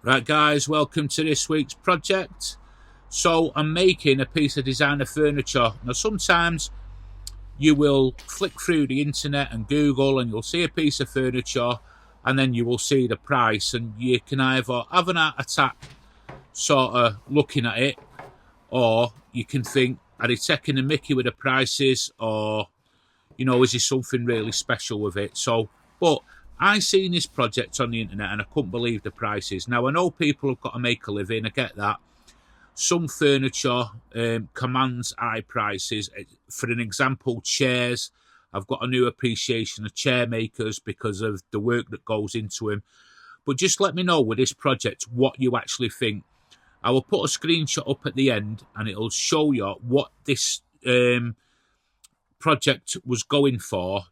Right, guys, welcome to this week's project. So I'm making a piece of designer furniture. Now, sometimes you will flick through the internet and Google and you'll see a piece of furniture and then you will see the price, and you can either have an heart attack sort of looking at it, or you can think, are they taking a mickey with the prices, or is there something really special with it? But I seen this project on the internet and I couldn't believe the prices. Now, I know people have got to make a living, I get that. Some furniture commands high prices. For an example, chairs. I've got a new appreciation of chair makers because of the work that goes into them. But just let me know with this project what you actually think. I will put a screenshot up at the end and it'll show you what this project was going for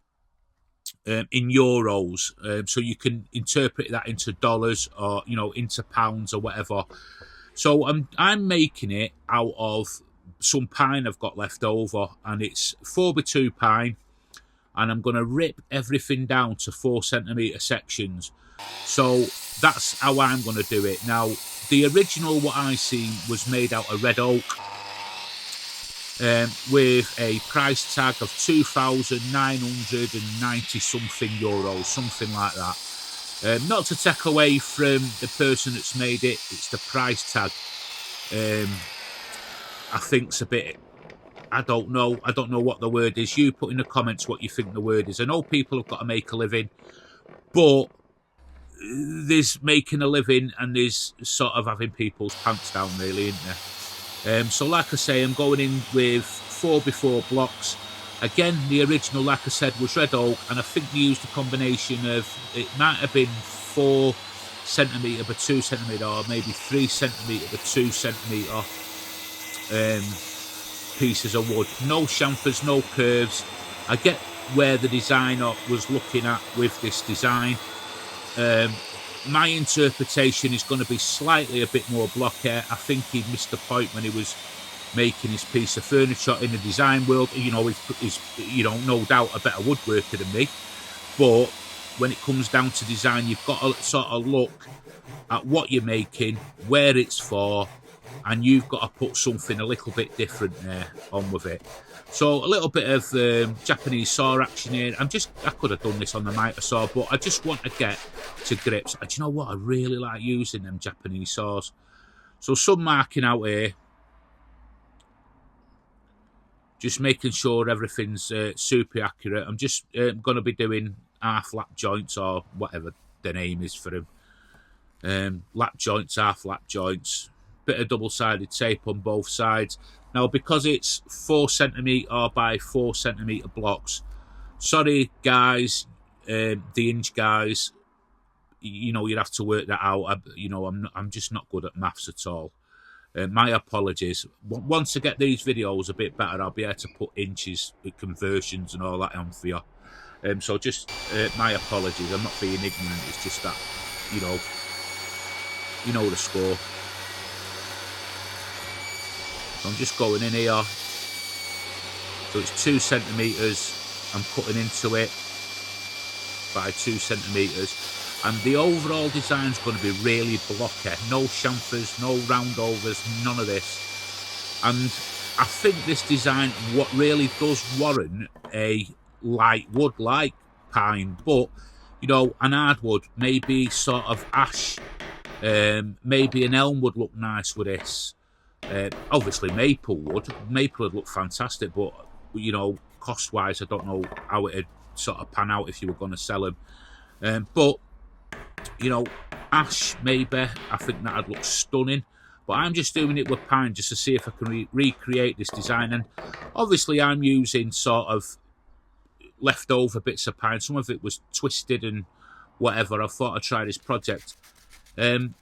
in euros, so you can interpret that into dollars or into pounds or whatever. So I'm making it out of some pine I've got left over, and it's 4x2 pine, and I'm going to rip everything down to 4cm sections. So that's how I'm going to do it. Now, the original what I seen was made out of red oak, with a price tag of 2,990 something euros, something like that. Not to take away from the person that's made it, it's the price tag. I think's a bit, I don't know what the word is. You put in the comments what you think the word is. I know people have got to make a living, but there's making a living and there's sort of having people's pants down, really, isn't there? So like I say, I'm going in with 4x4 blocks. Again, the original, like I said, was red oak, and I think they used a combination of, it might have been 4cm by 2cm, or maybe 3cm by 2cm pieces of wood. No chamfers, no curves. I get where the designer was looking at with this design. My interpretation is going to be slightly a bit more blocky. I think he missed the point when he was making his piece of furniture in the design world. He's no doubt a better woodworker than me. But when it comes down to design, you've got to sort of look at what you're making, where it's for, and you've got to put something a little bit different there on with it. So a little bit of Japanese saw action here. I could have done this on the miter saw, but I just want to get to grips. Do you know what? I really like using them Japanese saws. So some marking out here. Just making sure everything's super accurate. I'm just going to be doing half lap joints, or whatever the name is for them. Lap joints, half lap joints. Bit of double-sided tape on both sides. Now, because it's 4cm by 4cm blocks, sorry guys, the inch guys, you'd have to work that out. I'm just not good at maths at all. My apologies. Once I get these videos a bit better, I'll be able to put inches with conversions and all that on for you. So just my apologies. I'm not being ignorant. It's just that, you know the score. So I'm just going in here. So it's 2cm. I'm cutting into it by 2cm. And the overall design's going to be really blocky. No chamfers, no roundovers, none of this. And I think this design, what really does warrant a light wood like pine, but an hardwood, maybe sort of ash, maybe an elm would look nice with this. Obviously maple would look fantastic, but cost wise, I don't know how it'd sort of pan out if you were going to sell them. But ash maybe, I think that'd look stunning. But I'm just doing it with pine just to see if I can recreate this design. And obviously I'm using sort of leftover bits of pine. Some of it was twisted and whatever. I thought I'd try this project. But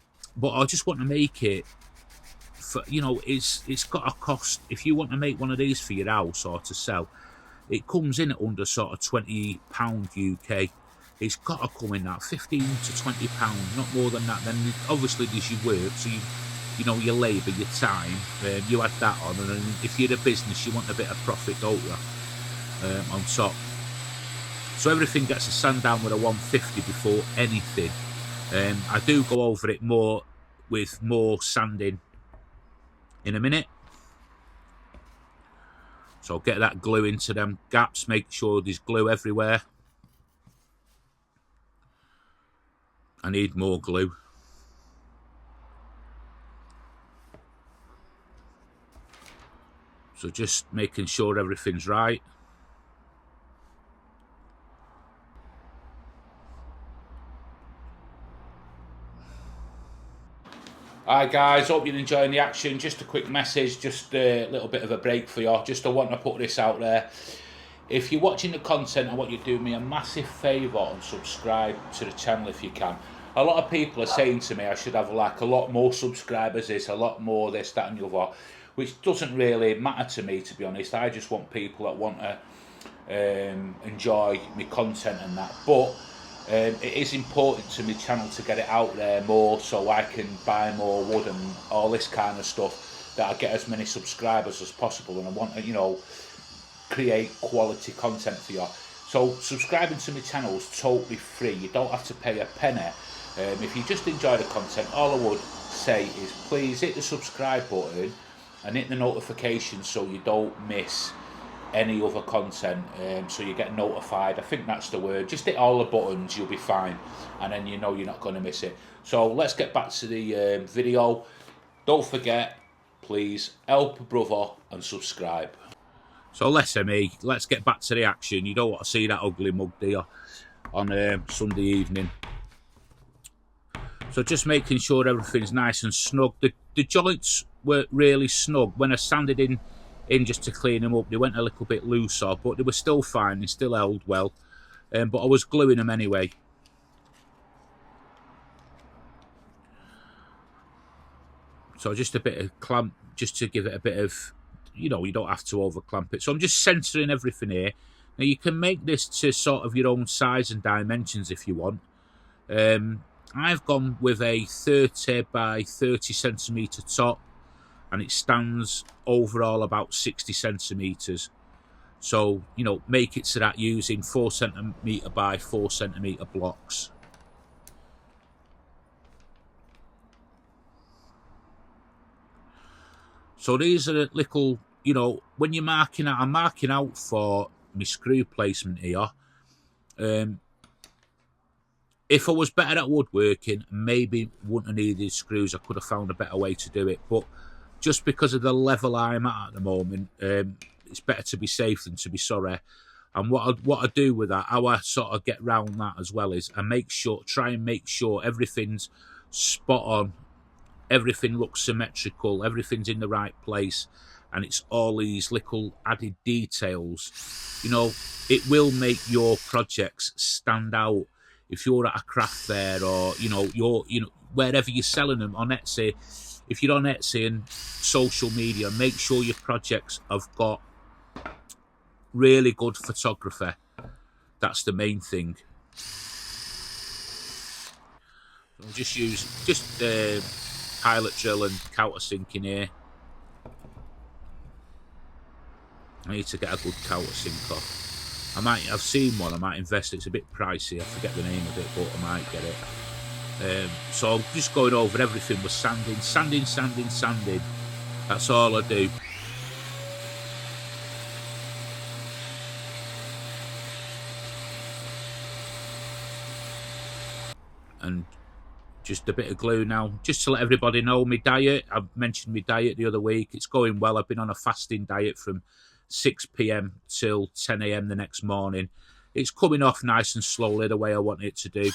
I just want to make it for, it's got a cost. If you want to make one of these for your house or to sell, it comes in at under sort of £20 UK. It's got to come in that £15 to £20, not more than that. Then obviously there's your work, so your labour, your time, you add that on, and then if you're a business, you want a bit of profit, don't you, on top. So everything gets a sand down with a 150 before anything. I do go over it more with more sanding in a minute. So get that glue into them gaps, make sure there's glue everywhere. I need more glue. So just making sure everything's right. Hi guys, hope you're enjoying the action. Just a quick message, just a little bit of a break for you. Just I want to put this out there. If you're watching the content, I want you to do me a massive favour and subscribe to the channel if you can. A lot of people are saying to me I should have like a lot more subscribers, a lot more this, that and the other, which doesn't really matter to me, to be honest. I just want people that want to enjoy my content and that. But it is important to my channel to get it out there more, so I can buy more wood and all this kind of stuff, that I get as many subscribers as possible, and I want to, you know, create quality content for you. So subscribing to my channel is totally free. You don't have to pay a penny. If you just enjoy the content, all I would say is please hit the subscribe button and hit the notification so you don't miss any other content, so you get notified. I think that's the word. Just hit all the buttons, you'll be fine, and then you know you're not going to miss it. So let's get back to the video. Don't forget, please help a brother and subscribe. So less of me, let's get back to the action. You don't want to see that ugly mug, do you, on Sunday evening? So just making sure everything's nice and snug. The joints were really snug. When I sanded in just to clean them up, they went a little bit looser, but they were still fine. They still held well, but I was gluing them anyway. So just a bit of clamp, just to give it a bit of, you know, you don't have to over clamp it. So I'm just centering everything here. Now you can make this to sort of your own size and dimensions if you want. I've gone with a 30 by 30 centimetre top, and it stands overall about 60 centimetres. So, you know, make it so that using 4 centimetre by 4 centimetre blocks. So these are the little, you know, when you're marking out, I'm marking out for my screw placement here. If I was better at woodworking, maybe wouldn't have needed screws. I could have found a better way to do it. But just because of the level I'm at the moment, it's better to be safe than to be sorry. And what I do with that, how I sort of get round that as well, is I try and make sure everything's spot on, everything looks symmetrical, everything's in the right place, and it's all these little added details. You know, it will make your projects stand out. If you're at a craft fair, or you know wherever you're selling them on Etsy. If you're on Etsy and social media, make sure your projects have got really good photography. That's the main thing. I'll just use pilot drill and countersink in here. I need to get a good countersink off. I've seen one, I might invest. It's a bit pricey, I forget the name of it, but I might get it. So I'm just going over everything with sanding. That's all I do. And just a bit of glue now, just to let everybody know my diet. I've mentioned my diet the other week. It's going well. I've been on a fasting diet from 6 p.m. till 10 a.m. the next morning. It's coming off nice and slowly the way I want it to do.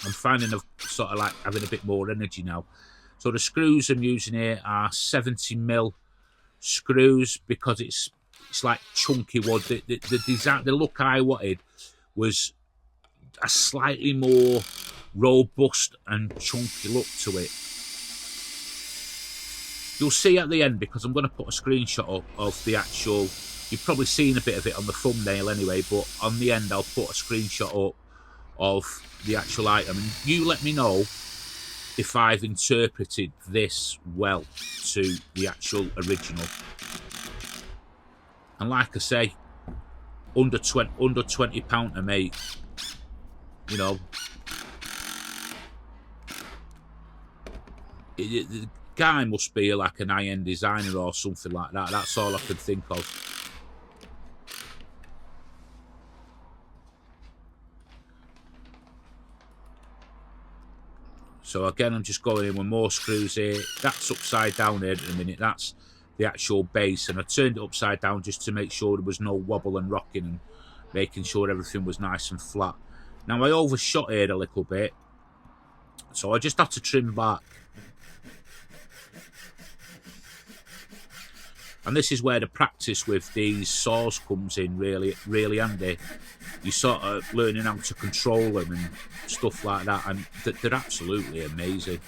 I'm finding I've sort of like having a bit more energy now. So the screws I'm using here are 70mm screws, because it's like chunky wood. The design, the look I wanted was a slightly more robust and chunky look to it. You'll see at the end, because I'm going to put a screenshot up of the actual, you've probably seen a bit of it on the thumbnail anyway, but on the end I'll put a screenshot up of the actual item, and you let me know if I've interpreted this well to the actual original. And like I say, under £20 to make, you know. The guy must be like an high-end designer or something like that. That's all I can think of. So again, I'm just going in with more screws here. That's upside down here at the minute. That's the actual base, and I turned it upside down just to make sure there was no wobble and rocking, and making sure everything was nice and flat. Now I overshot here a little bit, so I just have to trim back. And this is where the practice with these saws comes in really handy. You're sort of learning how to control them and stuff like that, and they're absolutely amazing.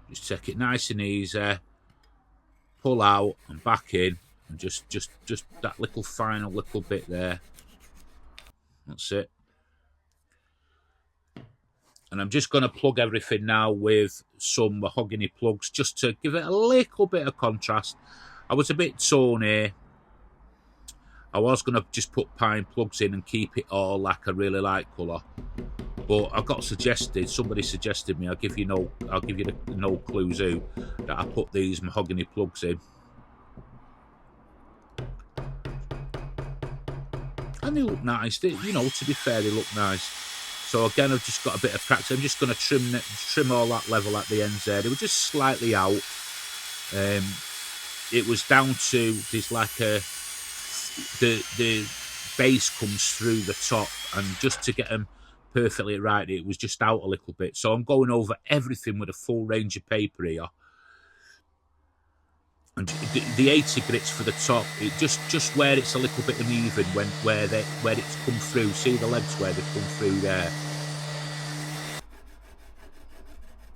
Just take it nice and easy, pull out and back in, and just that little final little bit there. That's it. And I'm just going to plug everything now with some mahogany plugs just to give it a little bit of contrast. I was a bit torn here. I was going to just put pine plugs in and keep it all like a really light colour, but I got suggested, somebody suggested me, I'll give you no clues who, that I put these mahogany plugs in. And they look nice. You know, to be fair, they look nice. So again, I've just got a bit of practice. I'm just going to trim all that level at the ends there. They were just slightly out. It was down to, there's like the base comes through the top, and just to get them perfectly right, it was just out a little bit. So I'm going over everything with a full range of paper here. And the 80 grits for the top, it just where it's a little bit uneven where it's come through. See the legs where they've come through there.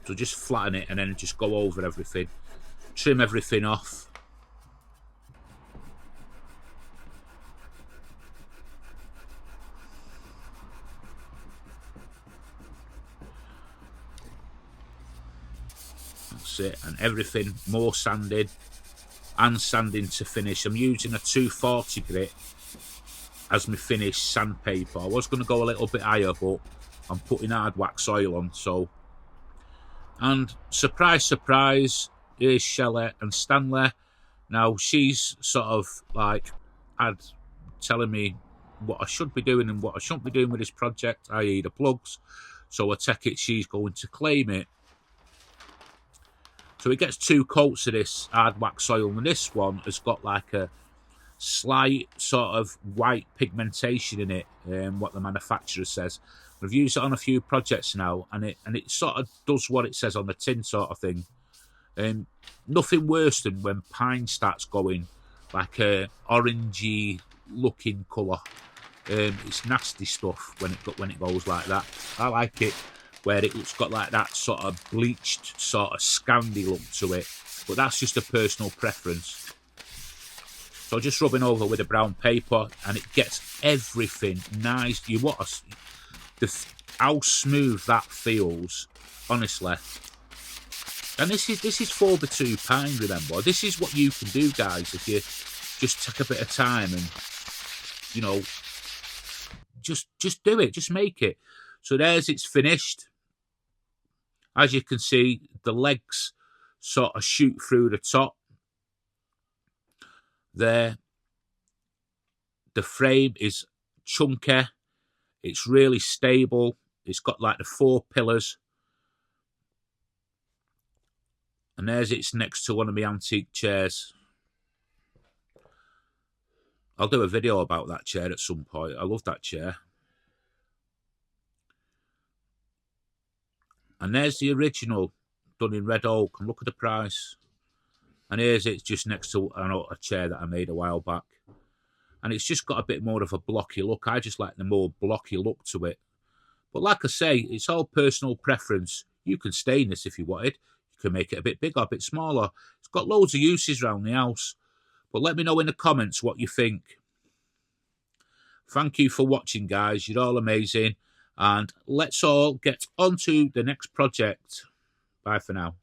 So just flatten it and then just go over everything. Trim everything off. That's it. And everything more sanded. And sanding to finish. I'm using a 240 grit as my finish sandpaper. I was going to go a little bit higher, but I'm putting hard wax oil on. So, and surprise, here's Shelley and Stanley. Now she's sort of like telling me what I should be doing and what I shouldn't be doing with this project, i.e. the plugs. So I take it she's going to claim it. So it gets 2 coats of this hard wax oil, and this one has got like a slight sort of white pigmentation in it, what the manufacturer says. I've used it on a few projects now, and it sort of does what it says on the tin, sort of thing. Nothing worse than when pine starts going like a orangey looking colour. It's nasty stuff when it goes like that. I like it where it's got like that sort of bleached, sort of scandy look to it. But that's just a personal preference. So just rubbing over with a brown paper, and it gets everything nice. You watch how smooth that feels, honestly. And this is 4x2 pine, remember. This is what you can do, guys, if you just take a bit of time and, you know, just do it, just make it. So there's it's finished. As you can see, the legs sort of shoot through the top there. The frame is chunky. It's really stable. It's got like the 4 pillars. And there's it's next to one of my antique chairs. I'll do a video about that chair at some point. I love that chair. And there's the original, done in red oak, and look at the price. And here's it's just next to a chair that I made a while back. And it's just got a bit more of a blocky look. I just like the more blocky look to it. But like I say, it's all personal preference. You can stain this if you wanted. You can make it a bit bigger, a bit smaller. It's got loads of uses around the house. But let me know in the comments what you think. Thank you for watching, guys. You're all amazing. And let's all get on to the next project. Bye for now.